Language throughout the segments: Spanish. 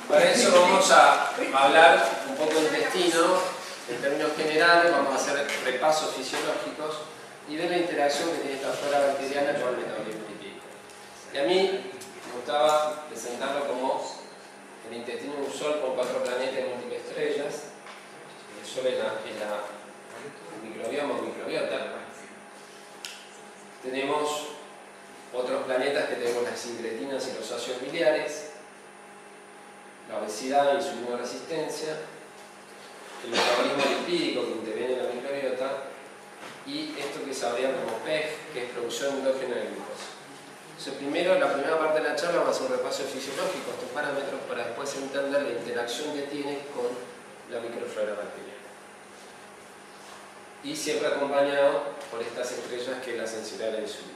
Para eso vamos a hablar un poco de intestino, en términos generales, vamos a hacer repasos fisiológicos y ver la interacción que tiene esta flora bacteriana con el metabolismo lipídico. Y a mí me gustaba presentarlo como el intestino de un sol con 4 planetas y múltiples estrellas. El sol es el microbioma o microbiota. Tenemos otros planetas que tenemos las sincretinas y los ácidos biliares, la obesidad, la insulinoresistencia, el metabolismo lipídico que interviene en la microbiota y esto que sabrían como PEG, que es producción endógena de glucosa. Entonces, primero, la primera parte de la charla vamos a hacer un repaso fisiológico, estos parámetros, para después entender la interacción que tiene con la microflora bacteriana. Y siempre acompañado por estas estrellas que es la sensibilidad a la insulina.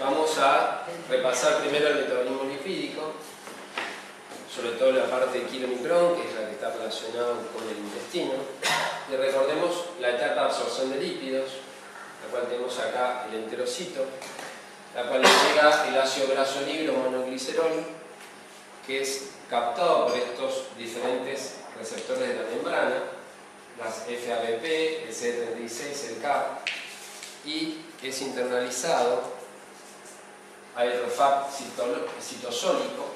Vamos a repasar primero el metabolismo lipídico, sobre todo la parte de kilomicrón, que es la que está relacionada con el intestino. Y recordemos la etapa de absorción de lípidos, la cual tenemos acá el enterocito, la cual llega el ácido graso libre o monoglicerol, que es captado por estos diferentes receptores de la membrana, las FABP, el CD36, el CAP, y es internalizado al FAB citosólico,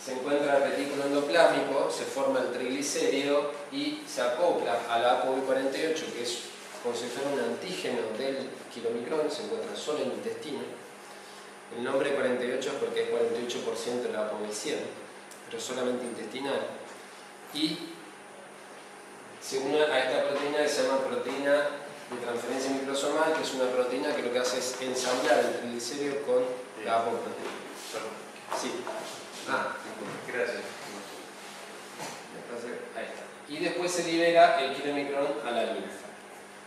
se encuentra en el retículo endoplásmico, se forma el triglicérido y se acopla a la ApoB48, que es como si fuera un antígeno del kilomicrón, se encuentra solo en el intestino. El nombre 48 es porque es 48% de la ApoB100, pero solamente intestinal. Y se une a esta proteína que se llama proteína de transferencia microsomal, que es una proteína que lo que hace es ensamblar el triglicérido con la apoproteína. Sí. Gracias. Ahí está. Y después se libera el kilomicrón a la linfa.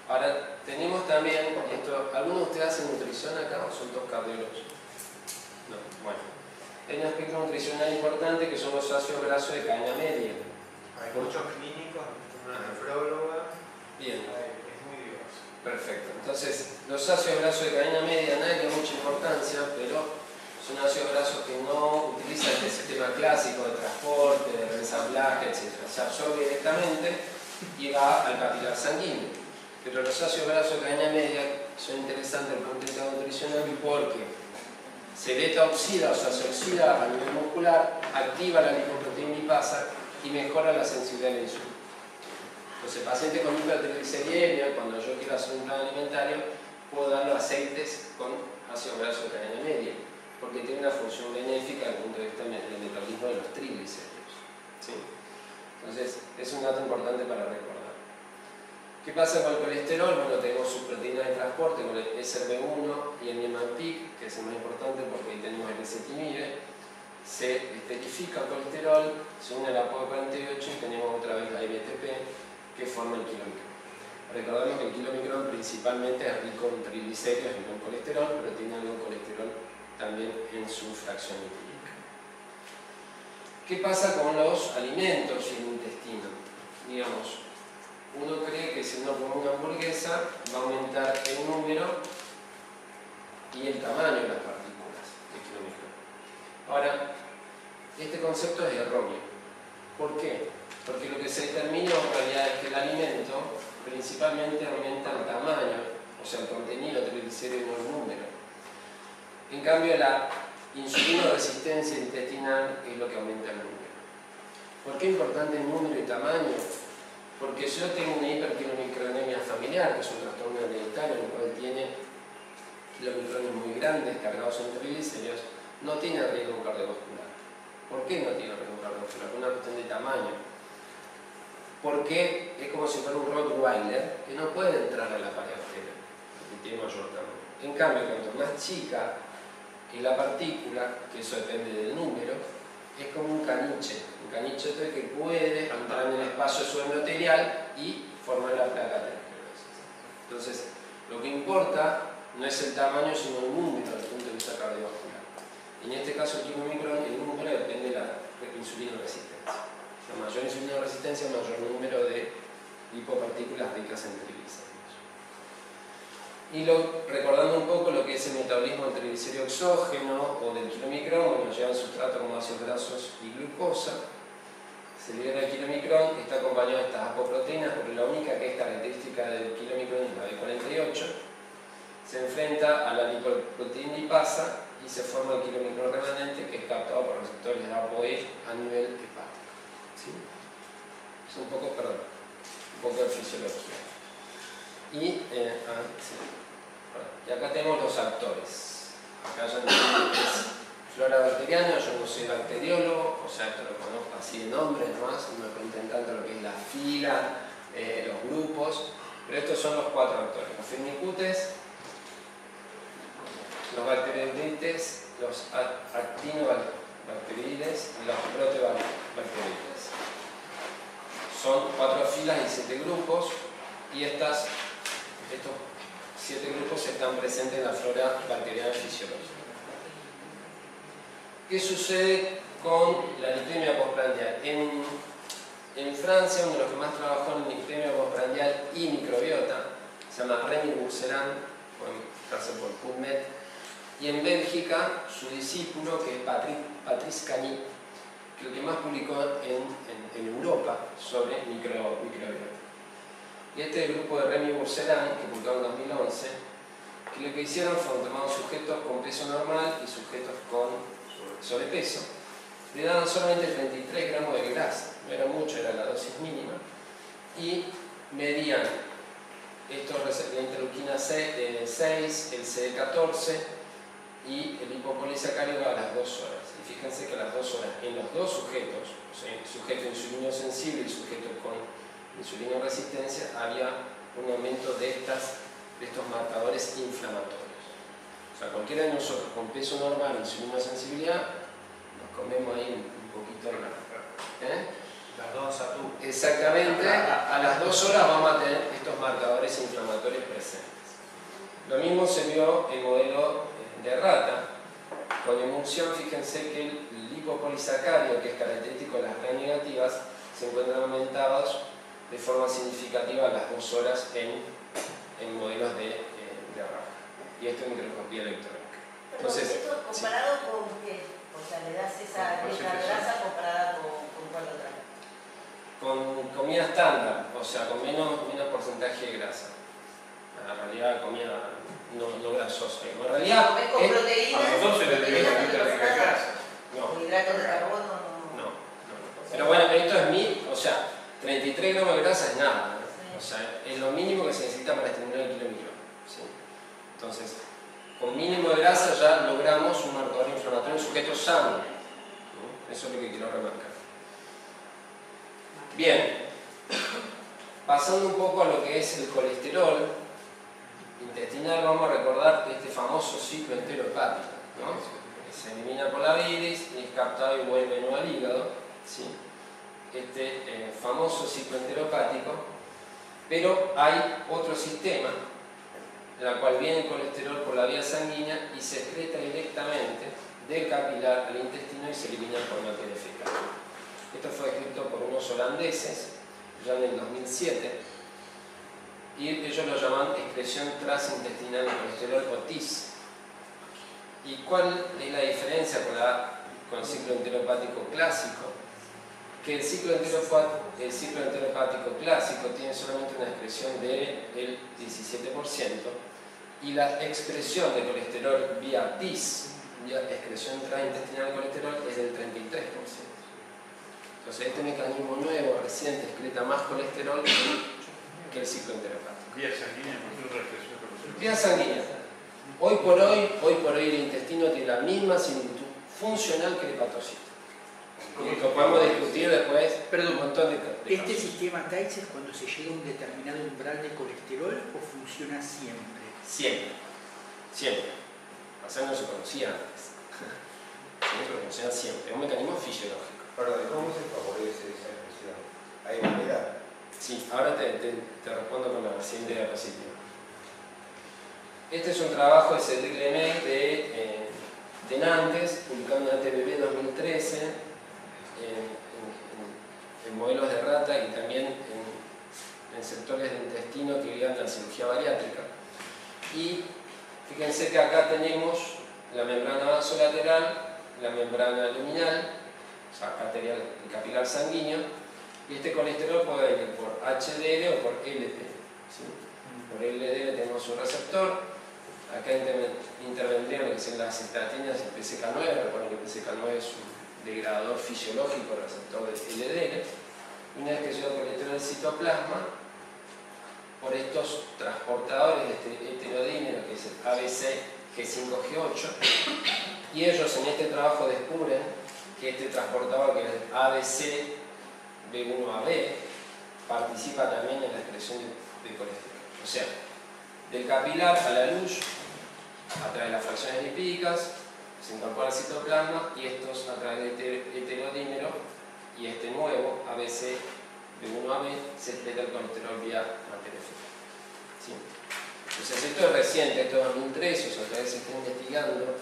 Ahora, tenemos también, ¿algunos de ustedes hacen nutrición acá o son todos cardiólogos? No, bueno. Hay un aspecto nutricional importante que son los ácidos grasos de cadena media. Hay muchos clínicos, una nefróloga. Bien. Es muy diverso. Perfecto. Entonces, los ácidos grasos de cadena media, nadie le da mucha importancia, pero son ácidos grasos que no utilizan el sistema clásico de transporte, de ensamblaje, etc. Se absorbe directamente y va al capilar sanguíneo. Pero los ácidos grasos de cadena media son interesantes desde el punto de vista nutricional porque se beta-oxida, o sea, se oxida a nivel muscular, activa la lipoproteína lipasa y mejora la sensibilidad a la insulina. Entonces, paciente con hipertrigliceriemia, cuando yo quiero hacer un plan alimentario, puedo darle aceites con ácido graso de cadena media, porque tiene una función benéfica desde el punto de vista del metabolismo de los triglicéridos. ¿Sí? Entonces, es un dato importante para recordar. ¿Qué pasa con el colesterol? Bueno, tenemos sus proteínas de transporte con el SRB1 y el Niemann-Pick, que es el más importante porque ahí tenemos el ezetimibe. Se esterifica el colesterol, se une a la ApoB48 y tenemos otra vez la IBTP, que forma el kilomicrón. Recordemos que el kilomicrón principalmente es rico en triglicéridos y no en colesterol, pero tiene algo de colesterol también en su fracción lipídica. ¿Qué pasa con los alimentos y el intestino? Digamos, uno cree que si uno come una hamburguesa va a aumentar el número y el tamaño de las partículas de kilomicrón. Ahora, este concepto es erróneo. ¿Por qué? Porque lo que se determina en realidad es que el alimento principalmente aumenta el tamaño, o sea, el contenido triglicérido y no el número. En cambio, la insulinoresistencia intestinal es lo que aumenta el número. ¿Por qué es importante el número y tamaño? Porque si yo tengo una hiperkilomicronemia familiar, que es un trastorno hereditario en el cual tiene kilomicrones muy grandes cargados en triglicéridos, no tiene riesgo cardiovascular. ¿Por qué no tiene riesgo cardiovascular? Por una cuestión de tamaño. Porque es como si fuera un Rottweiler que no puede entrar a la pared arterial, porque tiene mayor tamaño. En cambio, cuanto más chica es la partícula, que eso depende del número, es como un caniche que puede entrar en el espacio subendothelial y formar la placa aterosclerosis. Entonces, lo que importa no es el tamaño, sino el número desde el punto de vista cardiovascular. En este caso, el kilomicrón, el número depende de la insulinoresistencia. A mayor insulinoresistencia, mayor número de lipopartículas ricas en triglicéridos. Y recordando un poco lo que es el el metabolismo del triglicérido exógeno o del kilomicrón, bueno, llevan sustrato como ácidos grasos y glucosa. Se libera el kilomicrón, está acompañado de estas apoproteínas, porque la única que es característica del kilomicrón es la B48. Se enfrenta a la lipoproteína lipasa y se forma el kilomicrón remanente, que es captado por receptores de ApoE a nivel hepático. ¿Sí? Es un poco de fisiología. Y acá tenemos los actores. Acá ya no es flora bacteriana, yo no soy bacteriólogo, o sea, esto lo conozco así de nombre nomás, no me pregunten tanto lo que es la fila, los grupos, pero estos son los 4 actores: los firmicutes, los bacteroidetes, los actinobacterides y los protobacterides. Son 4 filas y 7 grupos, y estos 7 grupos están presentes en la flora bacteriana fisiológica. ¿Qué sucede con la lipemia postprandial? En Francia, uno de los que más trabajó en lipemia postprandial y microbiota se llama Rémy Bourcelan, por PubMed, y en Bélgica su discípulo, que es Patrice Cany, que es el que más publicó en Europa sobre microbiota. Y este grupo de Rémy Bourcelan, que publicó en 2011, que lo que hicieron fue tomar sujetos con peso normal y sujetos con sobrepeso, le daban solamente 33 gramos de grasa, no era mucho, era la dosis mínima, y medían la interleuquina 6, el CD14 y el lipopolisacárido a las 2 horas. Y fíjense que a las 2 horas, en los dos sujetos, o sea, sujeto insulino sensible y sujeto con insulino resistencia, había un aumento de estos marcadores inflamatorios. O sea, cualquiera de nosotros con peso normal, insulina sensibilidad, nos comemos ahí un poquito Las dos a tú. Exactamente, a las 2 horas vamos a tener estos marcadores inflamatorios presentes. Lo mismo se vio en el modelo de rata. Con emulsión, fíjense que el lipopolisacárido, que es característico de las Gram negativas, se encuentran aumentados de forma significativa a las 2 horas en modelos de rata. Y esto es microscopía electrónica. Entonces, ¿esto comparado con qué? O sea, le das esa grasa comparada con cuál otra. Con comida estándar, o sea, con menos porcentaje de grasa. En realidad, comida no grasosa. En realidad, con proteínas. A los dos se le debería de grasa. Con hidratos de carbono. No. Pero bueno, esto es o sea, 33 gramos de grasa es nada. O sea, es lo mínimo que se necesita para estimular el kilomicrón. ¿Sí? Entonces, con mínimo de grasa ya logramos un marcador inflamatorio en sujeto sano. Eso es lo que quiero remarcar. Bien, pasando un poco a lo que es el colesterol intestinal, vamos a recordar este famoso ciclo enterohepático, ¿no? Se elimina por la bilis y es captado y vuelve nuevo al hígado, ¿sí? Este famoso ciclo enterohepático, pero hay otro sistema en el cual viene el colesterol por la vía sanguínea y se excreta directamente del capilar al intestino y se elimina por materia fecal. Esto fue escrito por unos holandeses ya en el 2007 y ellos lo llaman excreción transintestinal de colesterol o TIS. ¿Y cuál es la diferencia con el ciclo enterohepático clásico? Que el ciclo enterohepático clásico tiene solamente una excreción del 17% y la expresión de colesterol vía TIS, vía excreción transintestinal de colesterol, es del 33%. Entonces este mecanismo nuevo, reciente, excreta más colesterol que el ciclo enterohepático. Vía sanguínea, por otra expresión. Vía sanguínea. Hoy por hoy el intestino tiene la misma similitud funcional que el hepatocito. Y lo podemos discutir después. Perdón, un montón de ¿este cosas. sistema TIS es cuando se llega a un determinado umbral de colesterol o funciona siempre? Siempre. O sea, no se conocía antes. Siempre funciona siempre. Es un mecanismo fisiológico. Perdón, ¿y cómo se favorece esa expresión? ¿Hay manera? Sí, ahora te respondo con la siguiente diapositiva. Este es un trabajo de Cedric Lemay de Nantes, publicado en ATBB 2013, en modelos de rata y también en sectores de intestino que vivían la cirugía bariátrica. Y Fíjense que acá tenemos la membrana vasolateral, la membrana luminal, o sea, arterial y capilar sanguíneo, y este colesterol puede ir por HDL o por LDL. ¿Sí? Por LDL tenemos un receptor, acá intervendrían lo que son las estatinas y PCK9, recuerden que PCK9 es un degradador fisiológico receptor de LDL. Una vez que llega el colesterol al citoplasma, por estos transportadores de este heterodímero, que es el ABC G5G8, y ellos en este trabajo descubren que este transportador, que es el ABC B1AB, participa también en la excreción de colesterol. O sea, del capilar a la luz, a través de las fracciones lipídicas, se incorpora al citoplasma, y estos a través del heterodímero, y este nuevo ABC B1AB se excreta el colesterol vía materia fecal. ¿Sí? Entonces esto es reciente, esto es 2003, o sea, todavía se está investigando,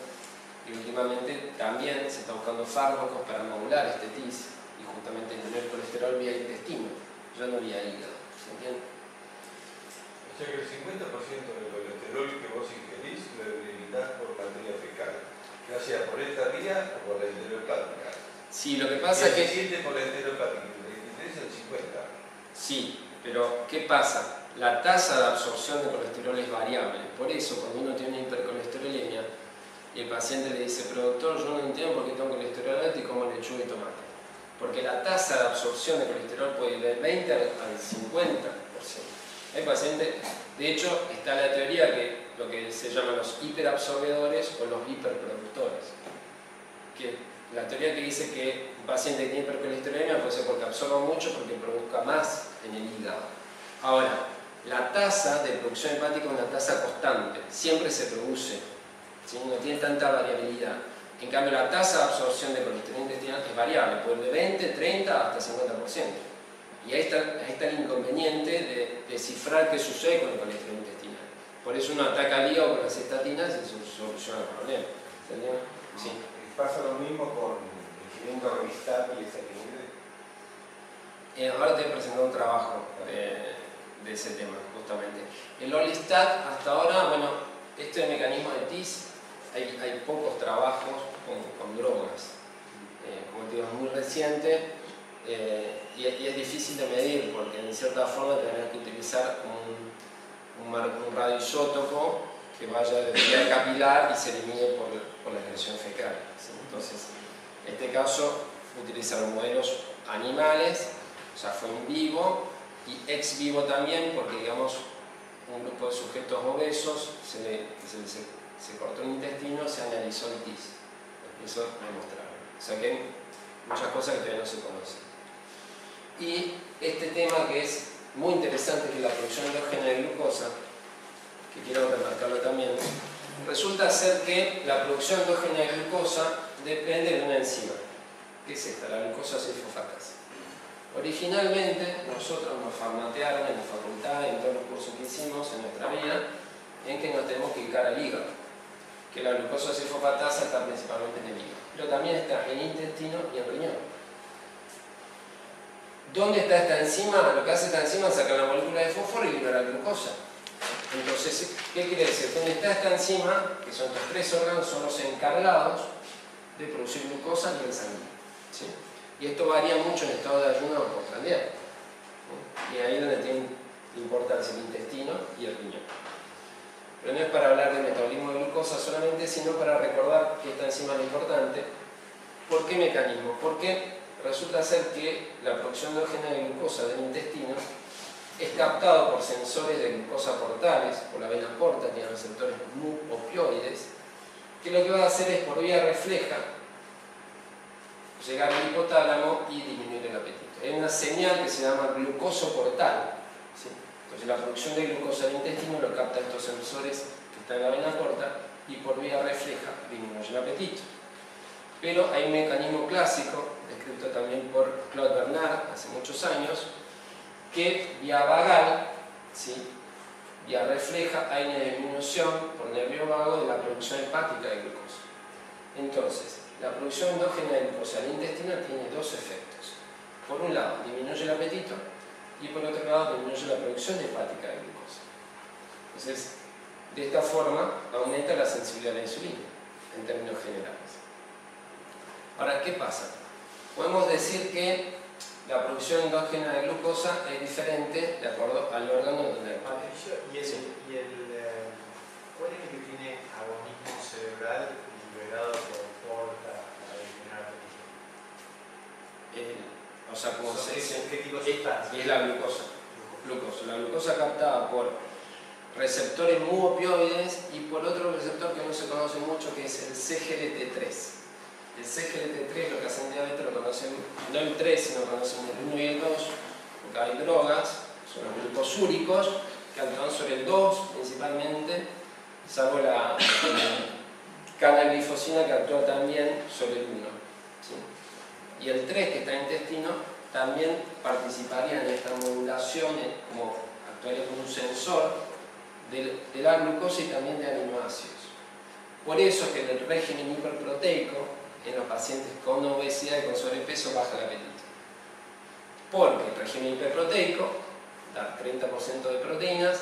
y últimamente también se está buscando fármacos para modular este TIS y justamente tener colesterol vía intestino, ya no vía hígado. ¿Se entiende? O sea que el 50% del colesterol que vos ingerís lo eliminás por materia fecal, ya sea por esta vía o por la enteropática. Sí, lo que pasa es que... El por la enteropática, es el 50%. Sí, pero ¿qué pasa? La tasa de absorción de colesterol es variable. Por eso, cuando uno tiene una hipercolesterolemia y el paciente le dice, pero doctor, yo no entiendo por qué tengo colesterol alto y como lechuga y tomate. Porque la tasa de absorción de colesterol puede ir del 20 al 50%. Hay pacientes, de hecho, está la teoría que lo que se llaman los hiperabsorbedores o los hiperproductores. Que la teoría que dice que un paciente que tiene hipercolesterolemia puede ser porque absorba mucho, porque produzca más en el hígado. Ahora, la tasa de producción hepática es una tasa constante, siempre se produce, ¿sí? No tiene tanta variabilidad. En cambio, la tasa de absorción de colesterol intestinal es variable, puede ir de 20, 30 hasta 50%. Y ahí está el inconveniente de descifrar qué sucede con el colesterol intestinal. Por eso uno ataca al hígado con las estatinas y se soluciona el problema. ¿Entendido? Sí. ¿Pasa lo mismo con ingiriendo Orlistat y ezetimibe? Ahora te he presentado un trabajo de ese tema, justamente. El Orlistat, hasta ahora, bueno, este mecanismo de TIS, hay pocos trabajos con drogas. Como te digo, es muy reciente y es difícil de medir, porque en cierta forma tendrás que utilizar un radioisótopo que vaya de vía capilar y se elimine por la excreción fecal. ¿Sí? Entonces, en este caso, utilizaron modelos animales, o sea, fue en vivo y ex vivo también, porque digamos, un grupo de sujetos obesos se cortó el intestino, se analizó el TIS. Eso me mostraron. O sea que hay muchas cosas que todavía no se conocen. Y este tema que es muy interesante, que es la producción endógena de glucosa, que quiero remarcarlo también, resulta ser que la producción endógena de glucosa depende de una enzima, que es esta, la glucosa sulfofatasa. Originalmente nosotros nos formatearon en la facultad, en todos los cursos que hicimos en nuestra vida, en que nos tenemos que dedicar al hígado, que la glucosa sulfofatasa está principalmente en el hígado, pero también está en el intestino y en el riñón. ¿Dónde está esta enzima? Lo que hace esta enzima es sacar la molécula de fósforo y liberar glucosa. Entonces, ¿qué quiere decir? Donde está esta enzima, que son estos tres órganos, son los encargados de producir glucosa a nivel sanguíneo. ¿Sí? Y esto varía mucho en estado de ayuno o postprandial. Y ahí es donde tiene importancia el intestino y el riñón. Pero no es para hablar del metabolismo de glucosa solamente, sino para recordar que esta enzima es importante. ¿Por qué mecanismo? Porque resulta ser que la producción endógena de glucosa del intestino es captado por sensores de glucosa portales, por la vena porta, tiene receptores mu-opioides, que lo que va a hacer es por vía refleja llegar al hipotálamo y disminuir el apetito. Hay una señal que se llama glucosoportal, ¿sí? Entonces la producción de glucosa del intestino lo capta estos sensores que están en la vena porta y por vía refleja disminuye el apetito. Pero hay un mecanismo clásico, descrito también por Claude Bernard hace muchos años, que vía vagal, ¿sí? Vía refleja, hay una disminución por nervio vago de la producción hepática de glucosa. Entonces, la producción endógena de glucosa del intestino tiene dos efectos. Por un lado, disminuye el apetito y por otro lado, disminuye la producción hepática de glucosa. Entonces, De esta forma aumenta la sensibilidad a la insulina, en términos generales. Ahora, ¿qué pasa? Podemos decir que la producción endógena de glucosa es diferente de acuerdo al órgano donde actúa. Patricio, ¿cuál es el que tiene agonismo cerebral liberado por porta para eliminar O sea, como se dice, ¿qué tipo de sustancia? y es la glucosa. La glucosa captada por receptores muy opioides y por otro receptor que no se conoce mucho, que es el CGLT3. El CGLT3, lo que hacen diabetes, lo conocen, no el 3, sino conocen el 1 y el 2, porque hay drogas, son los glucosúricos, que actúan sobre el 2 principalmente, salvo la canaglifosina, que actúa también sobre el 1. ¿Sí? Y el 3, que está en el intestino, también participaría en esta modulación, como actuaría como un sensor de la glucosa y también de aminoácidos. Por eso es que en el régimen hiperproteico, en los pacientes con obesidad y con sobrepeso, baja el apetito. Porque el régimen hiperproteico da 30% de proteínas,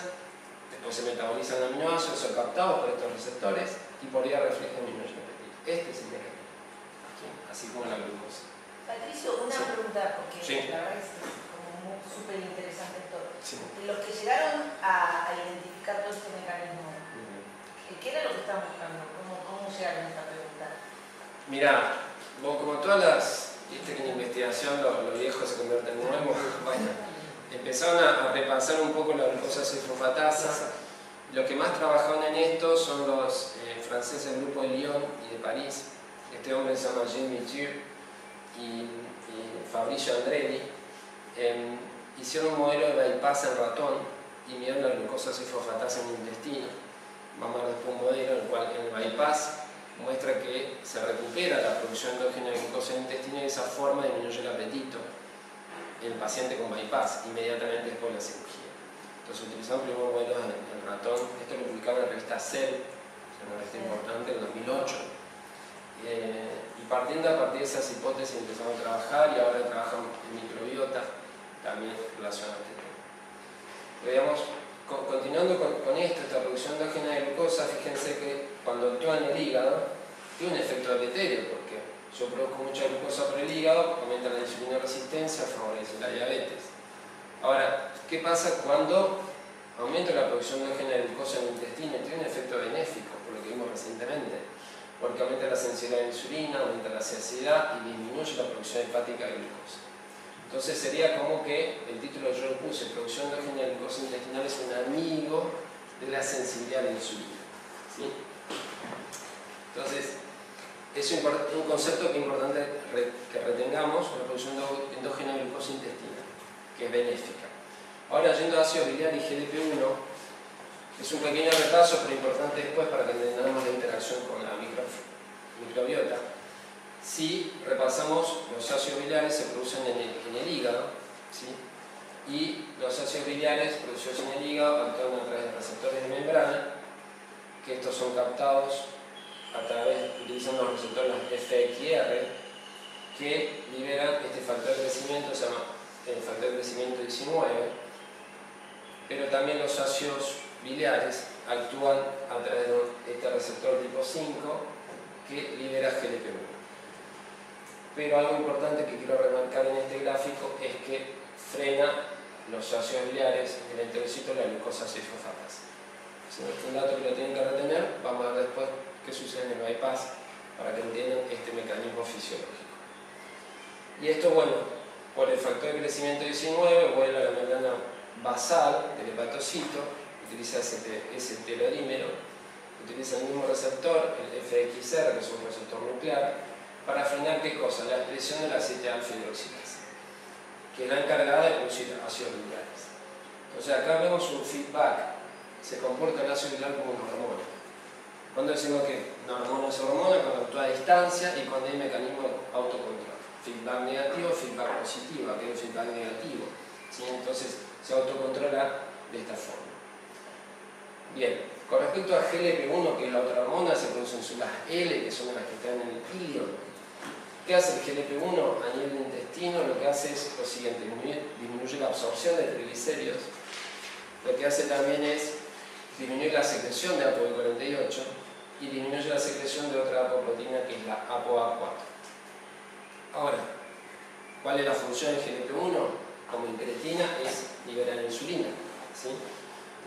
después se metabolizan aminoácidos, son captados por estos receptores y por ahí refleja el menor apetito. Este es el mecanismo, así como la glucosa. Patricio, una pregunta, porque sí, la verdad es que es como súper interesante todo. Sí. Los que llegaron a identificar todo este mecanismo, ¿qué era lo que estaban buscando? ¿Cómo llegaron a esta pregunta? Mirá, como todas las, viste que en investigación lo viejo se convierte en nuevo, bueno, empezaron a repasar un poco la glucosa sulfofatasa. Los que más trabajaron en esto son los franceses del grupo de Lyon y de París. Este hombre se llama Gilles Mithieu y Fabrizio Andrelli. Hicieron un modelo de bypass en ratón y midieron la glucosa sulfofatasa en el intestino. Vamos a ver después un modelo en el cual en el bypass muestra que se recupera la producción endógena de glucosa en el intestino y de esa forma disminuye el apetito en el paciente con bypass inmediatamente después de la cirugía. Entonces utilizamos primero modelos en ratón. Esto lo publicaba en la revista Cell, una revista importante, en 2008. Y partiendo a partir de esas hipótesis empezamos a trabajar y ahora trabajamos en microbiota también relacionado a este tema. Pero digamos, continuando con esto, esta producción endógena de glucosa, fíjense que cuando actúa en el hígado tiene un efecto deleterio, porque yo produzco mucha glucosa por el hígado, aumenta la insulina resistencia, favorece la diabetes. Ahora, ¿qué pasa cuando aumenta la producción endógena de glucosa en el intestino? Tiene un efecto benéfico, por lo que vimos recientemente, porque aumenta la sensibilidad a la insulina, aumenta la saciedad y disminuye la producción hepática de glucosa. Entonces sería como que el título que yo le puse, producción endógena de glucosa intestinal, es un amigo de la sensibilidad a la insulina. ¿Sí? Entonces, es un concepto que es importante que retengamos, la producción endógena de glucosa intestinal, que es benéfica. Ahora, yendo a ácido biliar y GLP-1, es un pequeño repaso, pero importante después para que entendamos la interacción con la microbiota. Si repasamos, los ácidos biliares se producen en el hígado, ¿sí? Y los ácidos biliares producidos en el hígado actúan a través de receptores de membrana, que estos son captados utilizando los receptores FXR, que liberan este factor de crecimiento, se llama el factor de crecimiento 19, pero también los ácidos biliares actúan a través de este receptor tipo 5 que libera GLP-1. Pero algo importante que quiero remarcar en este gráfico es que frena los ácidos biliares, el enterocito y la glucosa sulfofatasa. Es un dato que lo tienen que retener. Vamos a ver después qué sucede en el bypass para que entiendan este mecanismo fisiológico. Y esto, bueno, por el factor de crecimiento 19 vuelve a la membrana basal del hepatocito, utiliza ese heterodímero, utiliza el mismo receptor, el FXR, que es un receptor nuclear, para frenar ¿qué cosa? La expresión de la 7-alfa-hidroxilasa, que es la encargada de producir ácidos biliares. Entonces acá vemos un feedback. Se comporta el ácido biliar como una hormona. Cuando decimos que una hormona es hormona, cuando actúa a distancia y cuando hay mecanismo de autocontrol. Feedback negativo, feedback positivo, aquí hay un feedback negativo. ¿Sí? Entonces se autocontrola de esta forma. Bien, con respecto a GLP-1, que es la otra hormona, se producen células L, que son las que están en el ilio. ¿Qué hace el GLP-1 a nivel del intestino? Lo que hace es lo siguiente, disminuye la absorción de triglicéridos. Lo que hace también es disminuye la secreción de ApoB48 y disminuye la secreción de otra apoproteína que es la ApoA4. Ahora, ¿cuál es la función del GLP-1? Como incretina es liberar insulina, ¿sí?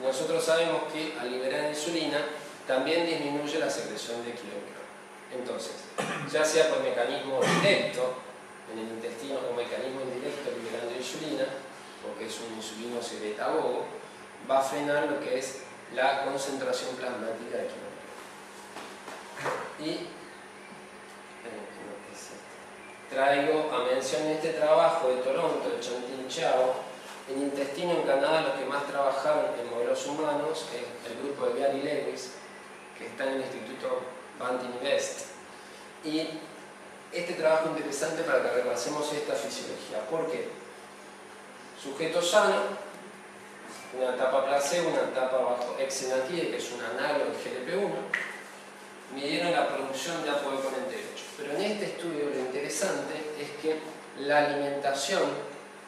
Nosotros sabemos que al liberar insulina también disminuye la secreción de kilómetros. Entonces, ya sea por mecanismo directo en el intestino o mecanismo indirecto liberando insulina, porque es un insulino secretagogo, va a frenar lo que es la concentración plasmática de kilómetros. Y traigo a mención este trabajo de Toronto, de Chantin Chao, en intestino en Canadá. Los que más trabajaron en modelos humanos es el grupo de Gary Lewis, que está en el Instituto Banting West. Y este trabajo es interesante para que repasemos esta fisiología. ¿Por qué? Sujeto sano, una etapa placebo, una etapa bajo exenatide, que es un análogo de GLP-1, midieron la producción de ApoB48. Pero en este estudio lo interesante es que la alimentación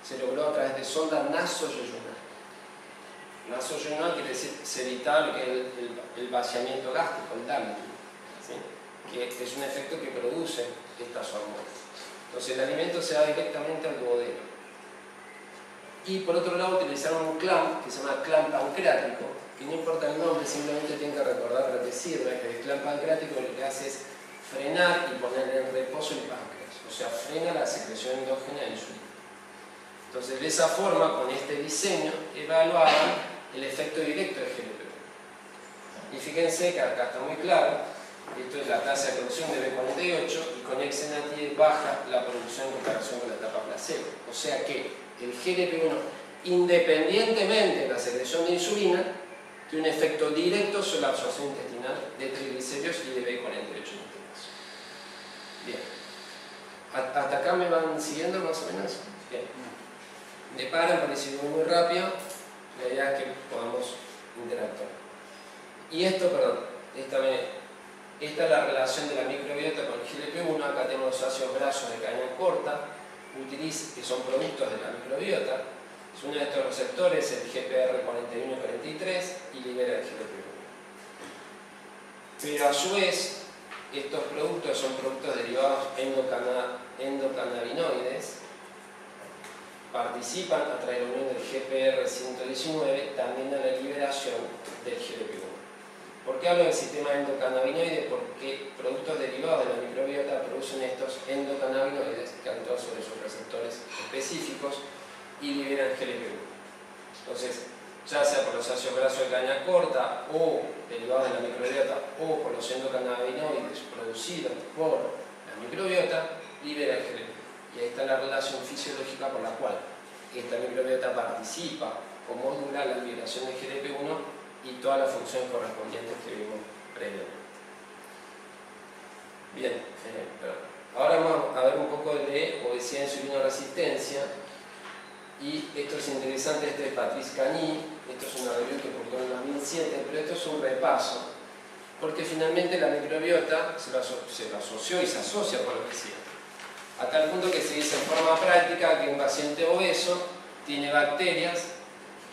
se logró a través de sonda nasoyeyunal. Nasoyeyunal quiere decir se evitaba lo que es el vaciamiento gástrico, el dumping, ¿sí? Que es un efecto que produce estas hormonas. Entonces el alimento se va directamente al duodeno. Y por otro lado utilizaron un clamp que se llama clamp pancreático, que no importa el nombre, simplemente tienen que recordar lo que sirve, que el clamp pancreático lo que hace es frenar y poner en reposo el páncreas, o sea, frena la secreción endógena de insulina. Entonces, de esa forma, con este diseño, evaluaban el efecto directo del GLP-1. Y fíjense que acá está muy claro, esto es la tasa de producción de B48 y con exenatide baja la producción en comparación con la etapa placebo. O sea que el GLP-1, independientemente de la secreción de insulina, tiene un efecto directo sobre la absorción intestinal de triglicéridos y de B48 en este caso. Bien. ¿Hasta acá me van siguiendo más o menos? Bien. Me paran para decir muy rápido, la idea es que podamos interactuar. Y esto, perdón, esta es la relación de la microbiota con el GLP-1. Acá tenemos los ácidos grasos de cadena corta, que son productos de la microbiota. Es uno de estos receptores, el GPR41 y 43, y libera el GLP-1. Pero a su vez, estos productos son productos derivados endocannabinoides, participan a través de la unión del GPR119 también en la liberación del GLP-1. ¿Por qué hablo del sistema endocannabinoide? Porque productos derivados de la microbiota producen estos endocannabinoides que actúan sobre sus receptores específicos y liberan GLP-1. Entonces, ya sea por los ácidos grasos de cadena corta o derivados de la microbiota o por los endocannabinoides producidos por la microbiota, libera el GLP-1. Y ahí está la relación fisiológica por la cual esta microbiota participa o modula la liberación de GLP-1 y todas las funciones correspondientes que vimos previamente. Bien, ahora vamos a ver un poco de obesidad e insulinoresistencia. Y esto es interesante, este es Patrice Cagny, esto es una review que publicó en 2007, pero esto es un repaso, porque finalmente la microbiota se lo asoció y se asocia con la obesidad. A tal punto que se dice en forma práctica que un paciente obeso tiene bacterias,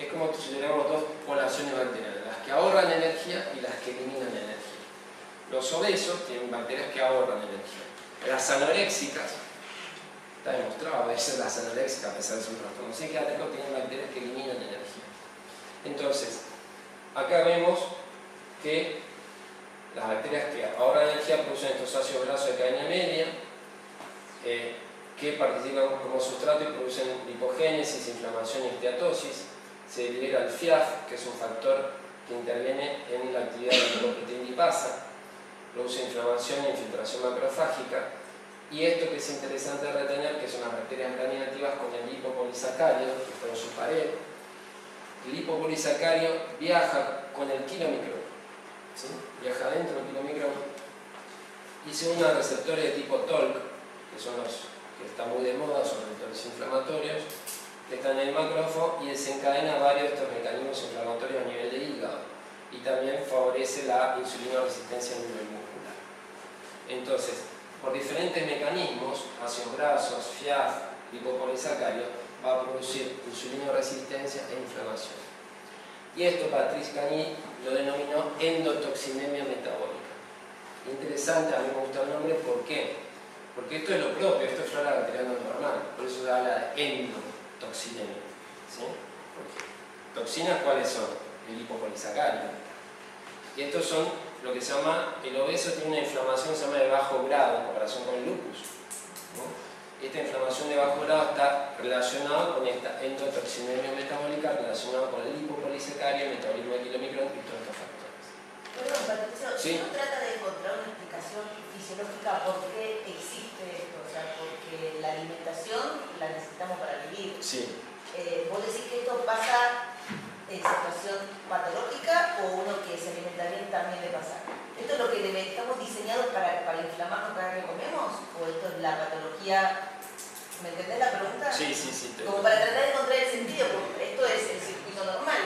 es como si tuviéramos dos poblaciones bacterianas, las que ahorran energía y las que eliminan energía. Los obesos tienen bacterias que ahorran energía. Las anoréxicas, está demostrado, a veces las anoréxicas, a pesar de su trastorno psiquiátrico, tienen bacterias que eliminan energía. Entonces, acá vemos que las bacterias que ahorran energía producen estos ácidos grasos de cadena media, que participan como sustrato y producen lipogénesis, inflamación y esteatosis. Se libera el FIAF, que es un factor que interviene en la actividad de la lipoproteína lipasa, produce inflamación e infiltración macrofágica. Y esto que es interesante retener, que son las bacterias gram negativas con el lipopolisacario, que está en su pared. El lipopolisacario viaja con el kilomicrón, ¿sí? Viaja dentro del kilomicrón y se une a receptores de tipo TOLC, que son los que están muy de moda, son receptores inflamatorios, que están en el macrófago y desencadena varios de estos mecanismos inflamatorios a nivel de hígado y también favorece la insulinoresistencia a nivel muscular. Entonces, por diferentes mecanismos, ácidos grasos, FIAF, lipopolisacarios, va a producir insulinoresistencia e inflamación. Y esto Patrice Cagny lo denominó endotoxinemia metabólica. Interesante, a mí me gusta el nombre, ¿por qué? Porque esto es lo propio, esto es flora bacteriana normal, por eso se habla de endotoxinemia. ¿Sí? Toxinas, ¿cuáles son? El lipopolisacárido. Y estos son lo que se llama, el obeso tiene una inflamación que se llama de bajo grado en comparación con el lupus, ¿no? Esta inflamación de bajo grado está relacionada con esta endotoxinemia metabólica, relacionada con el lipopolisacario, el metabolismo de kilomicrón y todos estos factores. Perdón, Patricio, Sí. si uno trata de encontrar una explicación fisiológica por qué existe esto, o sea, porque la alimentación la necesitamos para vivir. Sí. ¿Vos decís que esto pasa en situación patológica o uno que se alimenta bien también le pasa? ¿Esto es lo que estamos diseñados para inflamarnos cada vez que comemos? ¿O esto es la patología? ¿Me entendés la pregunta? Sí. Como para tratar de encontrar el sentido, porque esto es el circuito normal.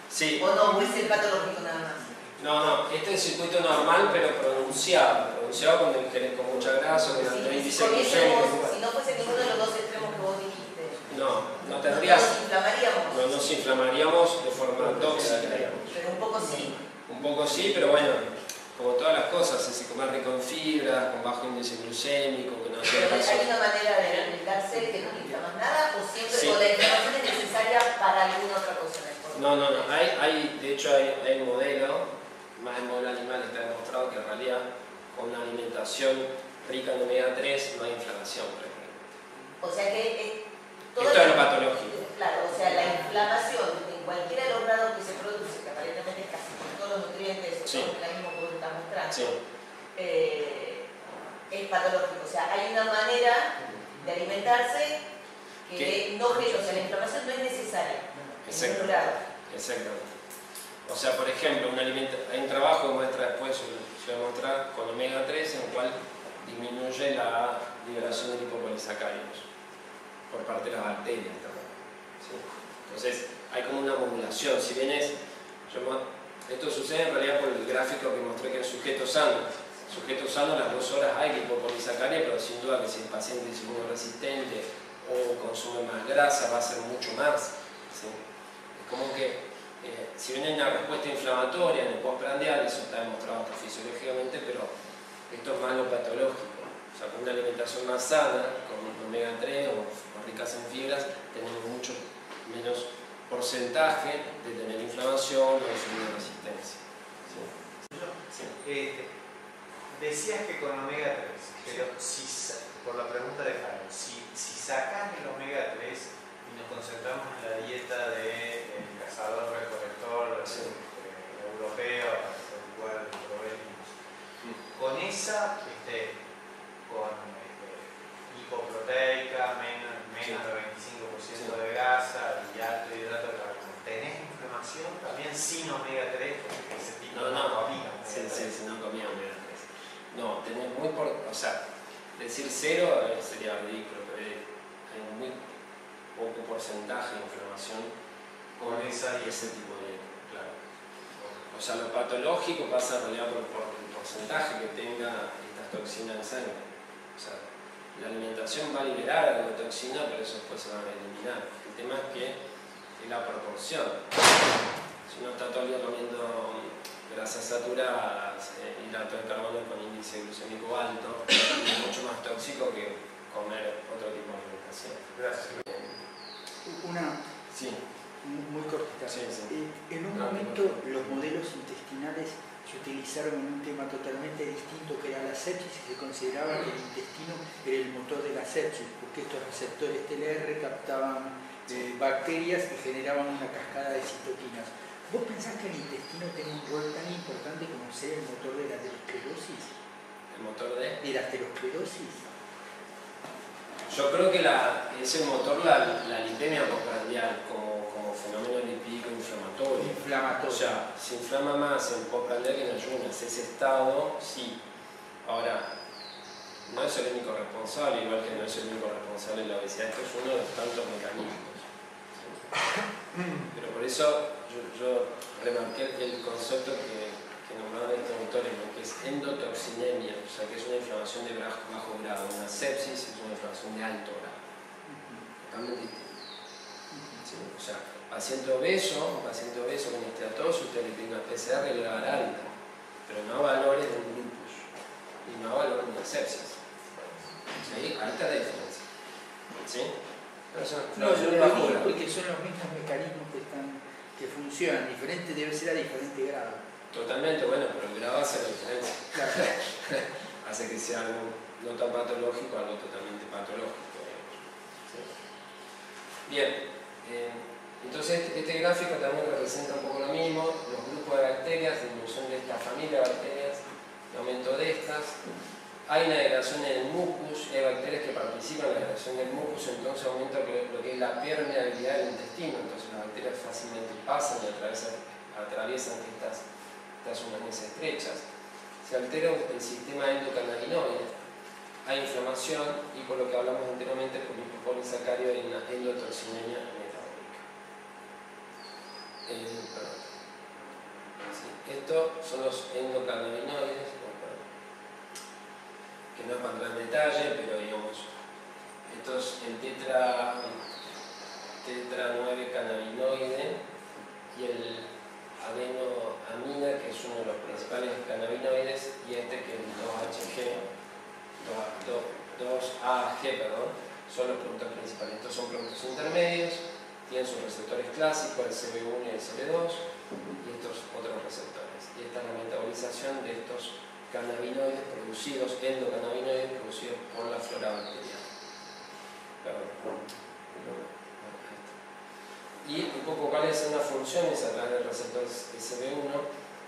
Sí. ¿O no? ¿O es el patológico nada más? No, este es el circuito normal, pero pronunciado cuando ingieres con mucha grasa, con alto índice glucémico. Si no fuese ninguno de los dos extremos que vos dijiste, No tendrías. nos inflamaríamos. No nos inflamaríamos de forma tóxica, digamos. Pero un poco sí. Un poco sí, pero bueno, como todas las cosas, si comer rico en fibras, con bajo índice glucémico, con alta Pero grasa. hay una manera de alimentarse que no inflamas nada, o siempre Sí. o la inflamación es necesaria para alguna otra cosa en el cuerpo. No. De hecho hay un modelo, más el modelo animal está demostrado que en realidad con una alimentación rica en omega 3 no hay inflamación, por ejemplo. O sea que Esto es lo patológico. Claro, o sea, la inflamación en cualquiera de los grados que se produce, que aparentemente es casi con todos los nutrientes, Sí. son el mismo que vos estás mostrando, Sí. es patológico. O sea, hay una manera de alimentarse que no o sea, la inflamación no es necesaria. En ningún grado. Exactamente. O sea, por ejemplo, hay un trabajo que muestra después, se va a mostrar con omega 3, en el cual disminuye la liberación de lipopolisacáridos por parte de las bacterias también. ¿Sí? Entonces, hay como una modulación. Si bien esto sucede en realidad por el gráfico que mostré que en sujeto sano. Sujeto sano a las 2 horas hay lipopolisacaria, pero sin duda que si el paciente es inmunoresistente o consume más grasa, va a ser mucho más. ¿Sí? Es como que si bien hay una respuesta inflamatoria en el postprandial, eso está demostrado hasta fisiológicamente, pero esto es más lo patológico. O sea, con una alimentación más sana, con omega 3 o ricas en fibras, tenemos mucho menos porcentaje de tener inflamación o de sufrir resistencia. ¿Sí? Decías que con omega 3, pero por la pregunta de Jaime, si sacas el omega 3 y nos concentramos en la dieta del cazador recolector europeo, por el cual provenimos, con esa, con hipoproteica, menos del 25% de grasa y alto hidrato de carbono, ¿tenés inflamación también sin omega 3? Porque ese tipo no comía omega 3. Sí, no comía omega 3. No, tenés o sea, decir cero sería ridículo, pero hay muy poco porcentaje de inflamación con ese tipo de dieta, claro. O sea, lo patológico pasa en realidad por el porcentaje que tenga estas toxinas en sangre. O sea, la alimentación va a liberar algo de toxina, pero eso después se va a eliminar. El tema es que es la proporción. Si uno está todo el día comiendo grasas saturadas, hidrato de carbono con índice glucémico alto, es mucho más tóxico que comer otro tipo de alimentación. Gracias. Una Sí. muy cortita. Sí. En un momento los modelos intestinales se utilizaron en un tema totalmente distinto, que era la sepsis, y se consideraba que el intestino era el motor de la sepsis, porque estos receptores TLR captaban bacterias y generaban una cascada de citoquinas. ¿Vos pensás que el intestino tiene un rol tan importante como ser el motor de la aterosclerosis? ¿El motor de? ¿De la aterosclerosis? Yo creo que es el motor la lipemia postprandial como fenómeno lipídico inflamatorio. O sea, se inflama más en postprandial que en ayunas. Ese estado, sí. Ahora, no es el único responsable, igual que no es el único responsable de la obesidad. Esto es uno de los tantos mecanismos. Pero por eso yo remarqué el concepto que nombraron estos autores, ¿no? Que es endotoxinemia, o sea que es una inflamación de bajo grado, una sepsis es una inflamación de alto grado. Totalmente distinto. ¿sí? O sea, paciente obeso con esteatosis, usted le pide una PCR y le va a dar alta, pero no valores de un lupus y no valores de una sepsis. ¿Sí? Alta la diferencia. ¿Sí? No, yo lo digo porque son los mismos mecanismos que funcionan, diferente debe ser a diferente grado. Totalmente, bueno, pero el grado hace la diferencia. Claro. Hace que sea algo no tan patológico, algo totalmente patológico. ¿Sí? Bien, entonces este gráfico también representa un poco lo mismo, los grupos de bacterias, disminución de esta familia de bacterias, el aumento de estas. Hay una degradación en el mucus, hay bacterias que participan en la degradación del mucus, entonces aumenta lo que es la permeabilidad del intestino, entonces las bacterias fácilmente pasan y atraviesan estas uniones estrechas. Se altera el sistema endocannabinoide, hay inflamación y por lo que hablamos anteriormente, por lipopolisacárido hay una endotoxinemia metabólica. Sí, estos son los endocannabinoides, que no es para entrar en detalle, pero digamos, estos el tetra 9 cannabinoide y el adenoamina, que es uno de los principales cannabinoides, y este que es el 2AG, son los productos principales. Estos son productos intermedios, tienen sus receptores clásicos, el CB1 y el CB2, y estos otros receptores. Y esta es la metabolización de estos endocannabinoides producidos por la flora bacteriana. Y un poco cuáles son las funciones a través del receptor SB1.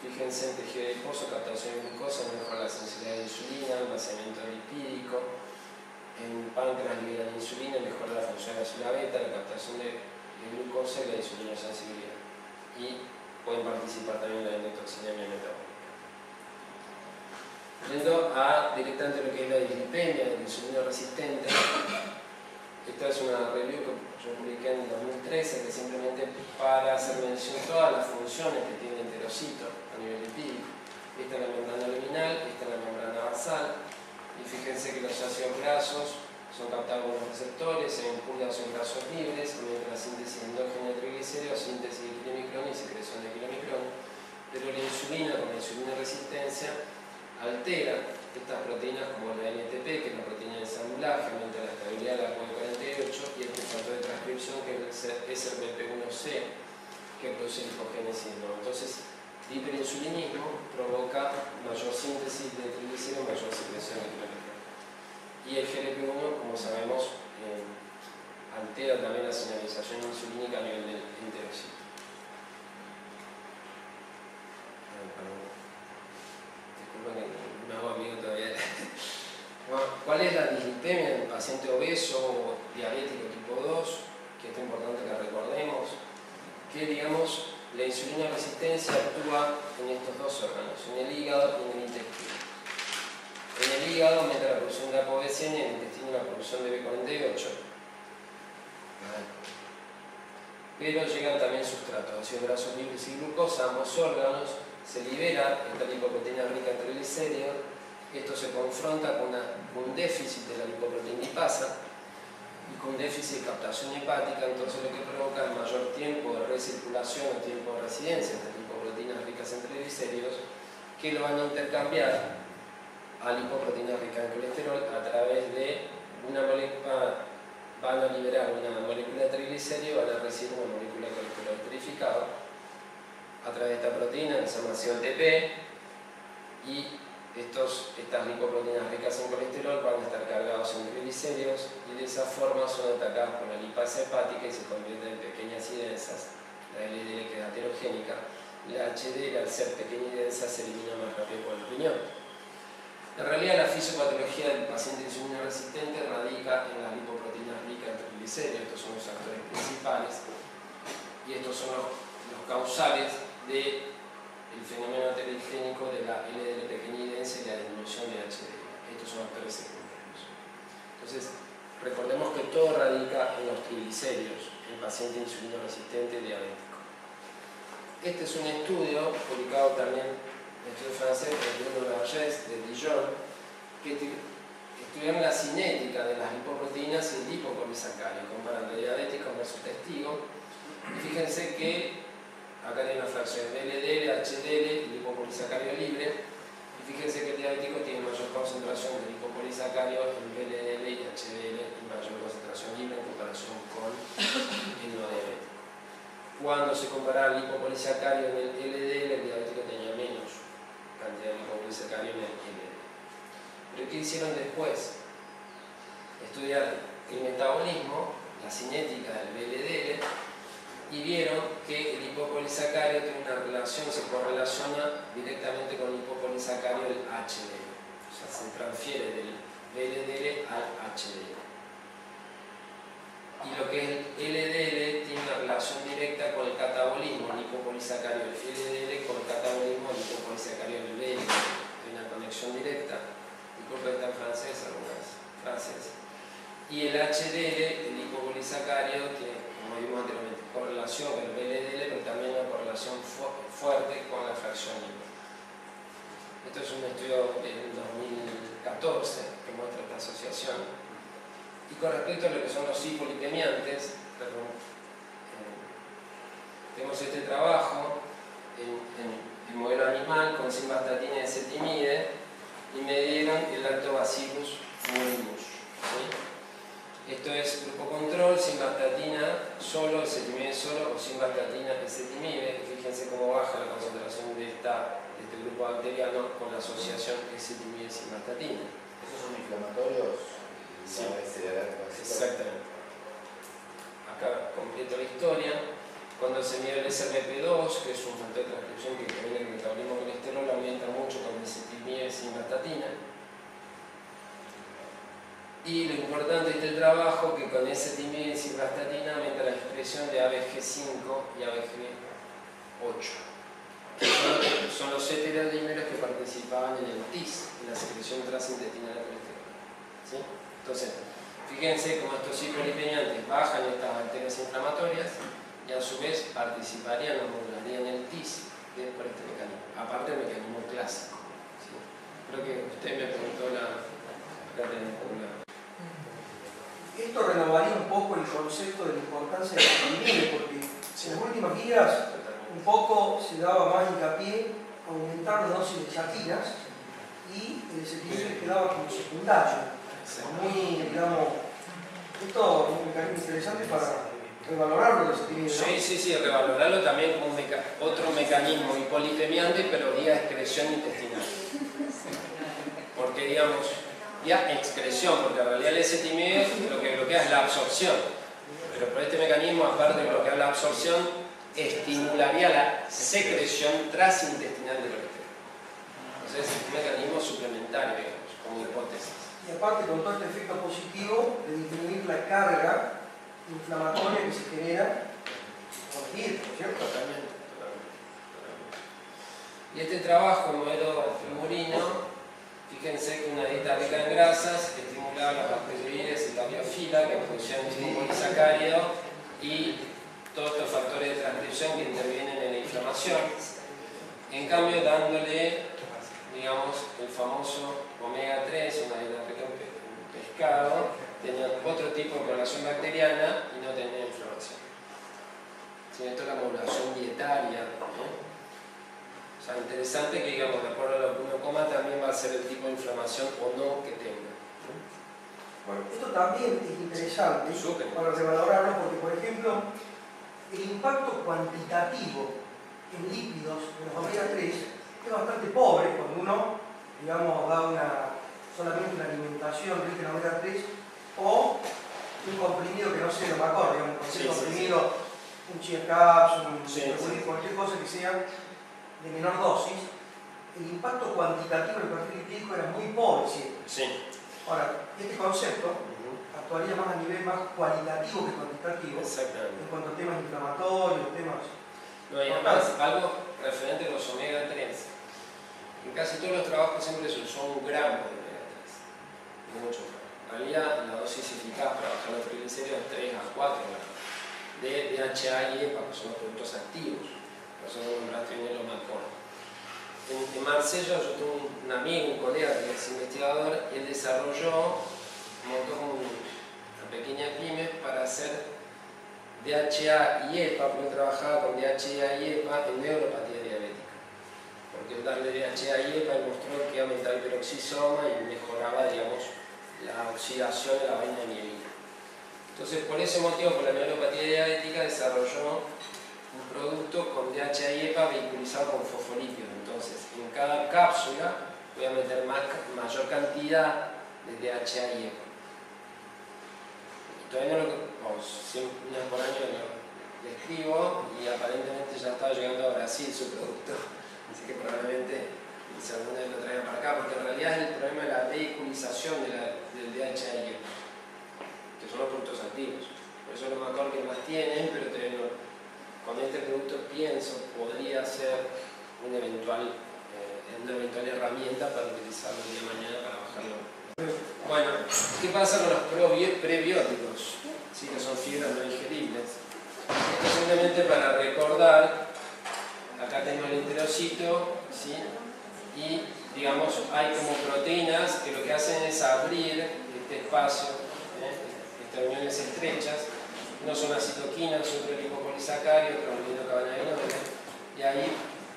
Fíjense en tejido adiposo, captación de glucosa, mejora la sensibilidad de insulina, almacenamiento lipídico. En páncreas libera la insulina, mejora la función de la célula beta, la captación de glucosa y la insulina sensibilidad. Y pueden participar también en la endotoxinemia metabólica. Yendo a directamente lo que es la dislipemia, la insulina resistente. Esta es una review que yo publiqué en 2013, que simplemente para hacer mención de todas las funciones que tiene el enterocito a nivel lipídico. Esta es la membrana luminal, esta es la membrana basal, y fíjense que los ácidos grasos son captados por los receptores, se vinculan a ácidos grasos libres, mediante la síntesis endógena de triglicéridos, síntesis de kilomicrón y secreción de kilomicrón. Pero la insulina, con la insulina resistencia, altera estas proteínas como la NTP, que es la proteína de ensamblaje, aumenta la estabilidad de la CoE48 y este factor de transcripción que es el BP1C, que produce lipogénesis. Entonces, el hiperinsulinismo provoca mayor síntesis de triglicéridos, mayor secreción de kilomicrón. Y el GLP-1, como sabemos, altera también la señalización insulínica a nivel del enterocito. Me hago amigo todavía. ¿Cuál es la dislipemia en el paciente obeso o diabético tipo 2? Que es importante que recordemos. Que digamos, la insulina resistencia actúa en estos dos órganos, en el hígado y en el intestino. En el hígado aumenta la producción de ApoB100 y en el intestino la producción de B48. Pero llegan también sustratos, ácidos grasos libres y glucosa, ambos órganos. Se libera esta lipoproteína rica en triglicéridos, esto se confronta con un déficit de la lipoproteína lipasa y con déficit de captación hepática, entonces lo que provoca es mayor tiempo de recirculación o tiempo de residencia de estas lipoproteínas ricas en triglicéridos, que lo van a intercambiar a lipoproteínas ricas en colesterol a través de una molécula, van a liberar una molécula de triglicéridos y van a recibir una molécula de colesterol esterificado a través de esta proteína que se llama COTP, y estas lipoproteínas ricas en colesterol van a estar cargados en triglicéridos y de esa forma son atacadas por la lipasa hepática y se convierten en pequeñas y densas, la LDL que es aterogénica, la HDL al ser pequeña y densa se elimina más rápido por el riñón. En realidad la fisiopatología del paciente insulina resistente radica en las lipoproteínas ricas en triglicéridos, estos son los actores principales y estos son los causales del fenómeno aterogénico de la LDL pequeña y densa y la disminución de HDL. Estos son actores secundarios. Entonces, recordemos que todo radica en los triglicéridos, el paciente insulino resistente diabético. Este es un estudio publicado también, un estudio francés por Bruno Vergès de Dijon, que estudiaron la cinética de las lipoproteínas y el lipopolisacárido, comparando diabéticos versus testigos. Y fíjense que acá hay una fracción LDL, HDL, lipopolisacárido libre. Y fíjense que el diabético tiene mayor concentración de lipopolisacárido en LDL y HDL y mayor concentración libre en comparación con el no diabético. Cuando se comparaba el lipopolisacárido en el LDL, el diabético tenía menos cantidad de lipopolisacárido en el LDL. Pero ¿qué hicieron después? Estudiar el metabolismo, la cinética del LDL, y vieron que el lipopolisacárido tiene una relación, se correlaciona directamente con el lipopolisacárido del HDL. O sea, se transfiere del LDL al HDL. Y lo que es el LDL tiene una relación directa con el catabolismo lipopolisacárido del LDL con el catabolismo lipopolisacárido del LDL. Hay una conexión directa. Disculpe, está en francés, algunas frases. Y el HDL, el lipopolisacárido, tiene, como vimos anteriormente, correlación con el LDL, pero también una correlación fuerte con la fracción libre. Esto es un estudio del 2014 que muestra esta asociación. Y con respecto a lo que son los hipolipemiantes, tenemos este trabajo en modelo animal con simvastatina y ezetimibe y medieron el lactobacillus muribus. ¿Sí? Esto es grupo control, simvastatina solo, ezetimibe solo o simvastatina ezetimibe. Fíjense cómo baja la concentración de este grupo bacteriano con la asociación ezetimibe-simvastatina. ¿Esos son inflamatorios? Sí, exactamente. Acá completo la historia. Cuando se mide el SRP2, que es un factor de transcripción que interviene en el metabolismo de colesterol, aumenta mucho con ezetimibe y simvastatina. Y lo importante de este trabajo que con ezetimibe y simvastatina aumenta la expresión de ABG5 y ABG8. Son los heterodímeros que participaban en el TIS, en la secreción transintestinal de colesterol. ¿Sí? Entonces, fíjense cómo estos hipolipemiantes bajan estas bacterias inflamatorias y a su vez participarían o modularían el TIS por este mecanismo, aparte del mecanismo clásico. ¿Sí? Creo que usted me preguntó acá tenemos una. Esto renovaría un poco el concepto de la importancia del equilibrio, porque en las últimas guías un poco se daba más hincapié a aumentar las dosis de chatinas y el ezetimibe quedaba como secundario. Muy, digamos, esto es un mecanismo interesante para revalorarlo el ezetimibe, ¿no? Sí, revalorarlo también como otro mecanismo hipolipemiante, pero vía excreción intestinal. Porque, digamos, vía excreción, porque en realidad el ezetimibe lo que bloquea es la absorción. Pero por este mecanismo, aparte de bloquear la absorción, estimularía la secreción transintestinal de colesterol. Entonces, es un mecanismo suplementario, digamos, como hipótesis. Y aparte, con todo este efecto positivo de disminuir la carga inflamatoria que se genera con el virus, ¿cierto? Totalmente. Y este trabajo, el modelo murino, fíjense que una dieta rica en grasas estimulaba las bacterióides y la biofila que producían el polisacárido y todos estos factores de transcripción que intervienen en la inflamación. En cambio, dándole, digamos, el famoso omega 3, una dieta rica en pescado, tenían otro tipo de población bacteriana y no tenían inflamación. ¿Sí? Esto es la modulación dietaria. O sea, interesante que, digamos, de acuerdo a lo que uno coma, también va a ser el tipo de inflamación o no que tenga. Bueno, esto también es interesante para revalorarlo porque, por ejemplo, el impacto cuantitativo en lípidos de los omega 3 es bastante pobre cuando uno, digamos, da solamente una alimentación rica en omega 3 o un comprimido que no sé, no me acuerdo, digamos, cualquier comprimido, un chia caps, cualquier cosa que sea de menor dosis, el impacto cuantitativo del perfil lipídico era muy pobre siempre. Sí. Ahora, este concepto actuaría más a nivel más cualitativo que cuantitativo en cuanto a temas inflamatorios, temas... No, y además, algo referente a los omega 3. En casi todos los trabajos siempre se usó 1 gramo de omega 3. Mucho. En realidad, la dosis eficaz para bajar los triglicéridos es 3 a 4 gramos. De DHA y EPA, que son los productos activos. Nosotros nombraste bien lo más corto. En Marsella yo tuve un amigo, un colega que es investigador, y él desarrolló, montó como una pequeña pyme para hacer DHA y EPA, porque trabajaba con DHA y EPA en neuropatía diabética. Porque el darle DHA y EPA demostró que aumentaba el peroxisoma y mejoraba, digamos, la oxidación de la vaina de mielina. Entonces, por ese motivo, por la neuropatía diabética, desarrolló un producto con DHA y EPA vehiculizado con fosfolípidos. Entonces, en cada cápsula voy a meter mayor cantidad de DHA y EPA. Todavía no lo, una vez por año lo escribo y aparentemente ya estaba llegando a Brasil su producto. Así que probablemente si alguna vez lo traigan para acá, porque en realidad es el problema de la vehiculización del DHA y EPA, que son los productos activos. Por eso los mejor que más tienen, pero todavía no. Con este producto pienso podría ser una eventual herramienta para utilizarlo el día de mañana para bajarlo. Bueno, ¿qué pasa con los prebióticos? Sí, que son fibras no ingeribles. Esto simplemente para recordar, acá tengo el enterocito, ¿sí? Y digamos hay como proteínas que lo que hacen es abrir este espacio, estas uniones estrechas. No son las citoquinas, otro lipopolisacárido, otro aminocavanaginoide, y ahí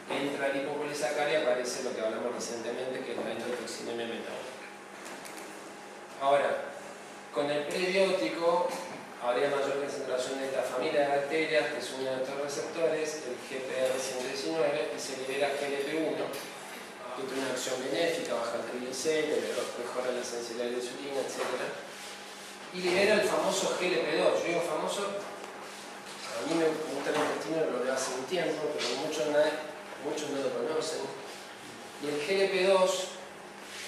entra el lipopolisacárido y aparece lo que hablamos recientemente, que es la endotoxinemia metabólica. Ahora, con el prebiótico habría mayor concentración de esta familia de bacterias que se unen a estos receptores, el GPR119, y se libera GLP-1, que tiene una acción benéfica, baja el triglicéridos, mejora la sensibilidad de la insulina, etc. Y libera el famoso GLP-2. Yo digo famoso, a mí me gusta el intestino, lo veo hace un tiempo, pero muchos no lo conocen. Y el GLP-2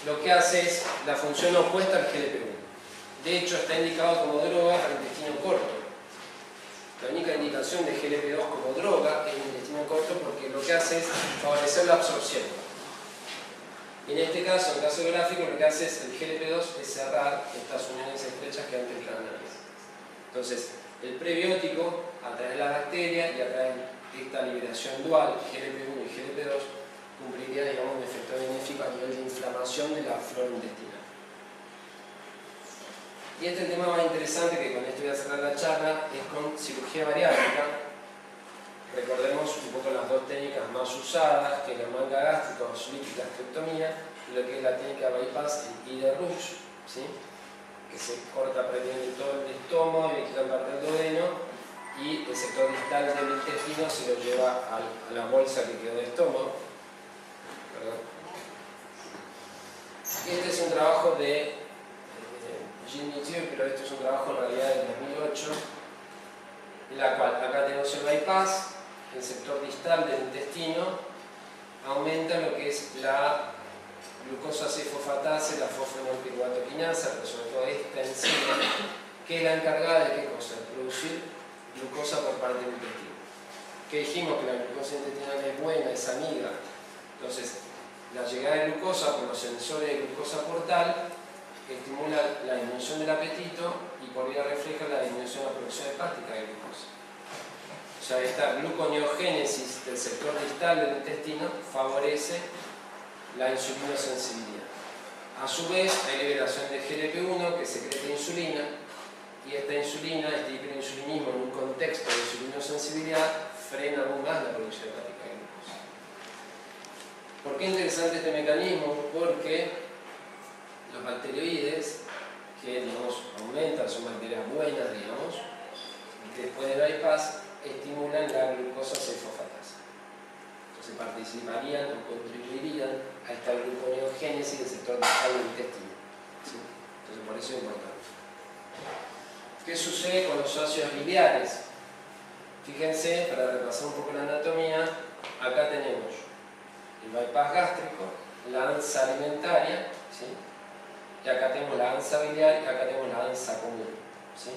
lo que hace es la función opuesta al GLP-1. De hecho, está indicado como droga para el intestino corto. La única indicación de GLP-2 como droga es el intestino corto porque lo que hace es favorecer la absorción. Y en este caso, en el caso gráfico, lo que hace es el GLP-2 es cerrar estas uniones estrechas que antes eran analizas. Entonces, el prebiótico, a través de la bacteria y a través de esta liberación dual, GLP-1 y GLP-2, cumpliría, digamos, un efecto benéfico a nivel de inflamación de la flora intestinal. Y este tema más interesante, que con esto voy a cerrar la charla, es con cirugía bariátrica. Recordemos un poco las dos técnicas más usadas, que es la manga gástrica o gastrectomía, y lo que es la técnica bypass y de Ruch, ¿sí? Que se corta prácticamente todo el estómago y le quitan parte del duodeno, y el sector distal del intestino se lo lleva a la bolsa que quedó de estómago. ¿Perdón? Este es un trabajo de Jean Mithieu, pero este es un trabajo en realidad del 2008, en la cual acá tenemos el bypass. El sector distal del intestino aumenta lo que es la glucosa 6-fosfatasa y la fosfenolpiruvato-quinasa, pero sobre todo esta enzima, que es la encargada de ¿qué cosa? De producir glucosa por parte del intestino. Que dijimos que la glucosa intestinal es buena, es amiga. Entonces, la llegada de glucosa por los sensores de glucosa portal estimula la disminución del apetito y por vía refleja la disminución de la producción hepática de glucosa. O sea, esta gluconeogénesis del sector distal del intestino favorece la insulinosensibilidad. A su vez, hay liberación de GLP-1 que secreta insulina, y esta insulina, este hiperinsulinismo en un contexto de insulinosensibilidad, frena aún más la producción hepática de glucosa. ¿Por qué es interesante este mecanismo? Porque los bacteroides, que digamos, aumentan, son bacterias buenas, digamos, después del bypass, estimulan la glucosa 6-fosfatasa. Entonces participarían o contribuirían a esta gluconeogénesis del sector distal del intestino. ¿Sí? Entonces por eso es importante. ¿Qué sucede con los ácidos biliares? Fíjense, para repasar un poco la anatomía, acá tenemos el bypass gástrico, la ansa alimentaria, ¿sí? Y acá tenemos la ansa biliar y acá tenemos la ansa común, ¿sí?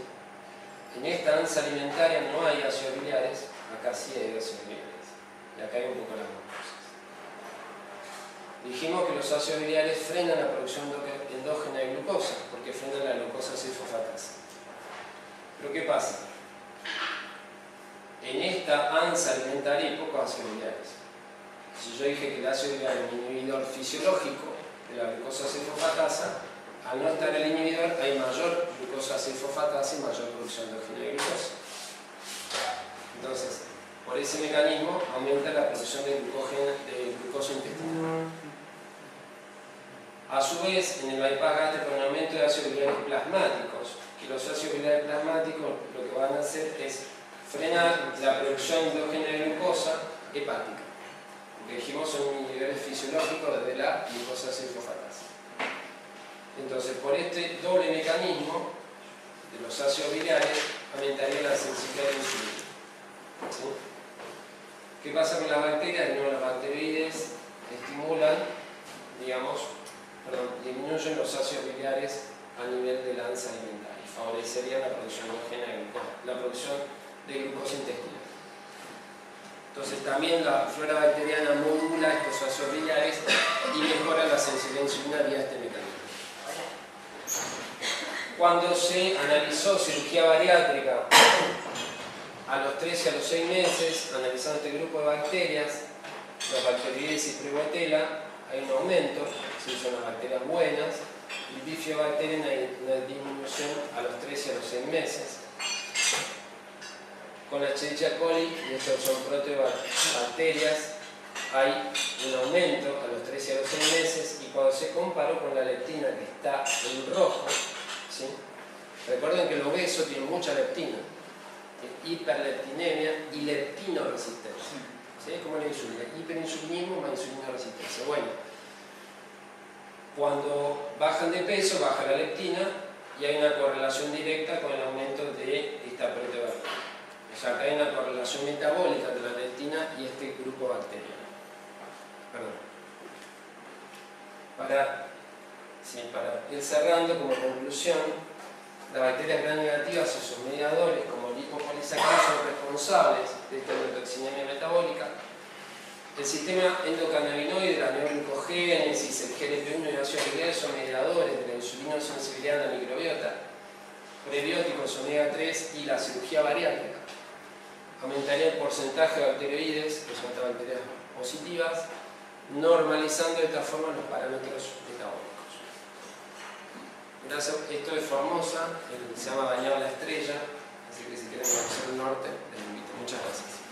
En esta ansa alimentaria no hay ácidos biliares, acá sí hay ácidos biliares. Y acá hay un poco las dos cosas. Dijimos que los ácidos biliares frenan la producción endógena de glucosa, porque frenan la glucosa 6-fosfatasa. Pero ¿qué pasa? En esta ansa alimentaria hay pocos ácidos biliares. Si yo dije que el ácido biliar es un inhibidor fisiológico de la glucosa 6-fosfatasa, al no estar el inhibidor hay mayor glucosa 6-fosfatasa y mayor producción endógena de glucosa. Entonces, por ese mecanismo aumenta la producción de glucosa intestinal. A su vez, en el bypass gástrico hay un aumento de ácidos biliares plasmáticos, que los ácidos biliares plasmáticos lo que van a hacer es frenar la producción endógena de glucosa hepática. Lo que dijimos son niveles fisiológicos de la glucosa sulfosfatasa. Entonces, por este doble mecanismo de los ácidos biliares, aumentaría la sensibilidad de la insulina. ¿Sí? ¿Qué pasa con las bacterias? No, las bacteroides estimulan, disminuyen los ácidos biliares a nivel de la ansa alimentaria y favorecerían la producción endógena de glucosa, la producción de glucosa intestinal. Entonces también la flora bacteriana modula estos ácidos biliares y mejora la sensibilidad a la insulina vía este mecanismo. Cuando se analizó cirugía bariátrica a los 3 y a los 6 meses, analizando este grupo de bacterias, los bacteroides y Prevotella, hay un aumento, son las bacterias buenas, y Bifidobacterium hay una disminución a los 3 y a los 6 meses. Con la Escherichia coli, y estos son proteobacterias, hay un aumento a los 3 y a los 6 meses, y cuando se comparó con la leptina que está en rojo, ¿sí? Recuerden que el obeso tiene mucha leptina, hiperleptinemia y leptinoresistencia. ¿Sí? Es como la insulina, hiperinsulinismo más insulinoresistencia. Bueno, cuando bajan de peso, baja la leptina y hay una correlación directa con el aumento de esta proteobacteria. O sea, acá hay una correlación metabólica entre la leptina y este grupo bacteriano. Perdón. Para ir cerrando como conclusión, las bacterias gram negativas y sus mediadores como lipopolisacáridos son responsables de esta endotoxinemia metabólica. El sistema endocannabinoide, la neoglucogénesis, el GLP-1 y el ácido biliar son mediadores de la insulinosensibilidad en la microbiota, prebióticos omega 3 y la cirugía bariátrica. Aumentaría el porcentaje de bacteroides, que son estas bacterias positivas, normalizando de esta forma los parámetros metabólicos. Gracias, esto es Formosa, se llama Bañado la Estrella, así que si quieren conocer el norte, les invito. Muchas gracias.